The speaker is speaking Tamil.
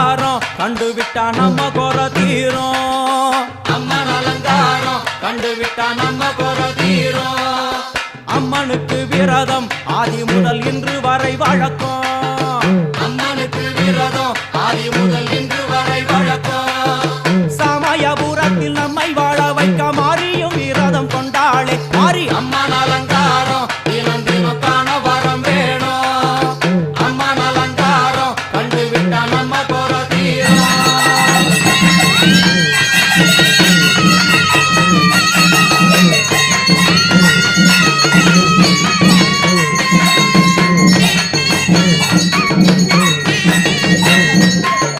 அலங்காரம் கண்டுவிட்டா நம்ம குற தீரும். அம்மன் அலங்காரம் கண்டுவிட்டா நம்ம குற தீரும். அம்மனுக்கு விரதம் ஆதி முதல் இன்று வரை வழக்கம். அம்மனுக்கு விரதம் ஆதி முதல்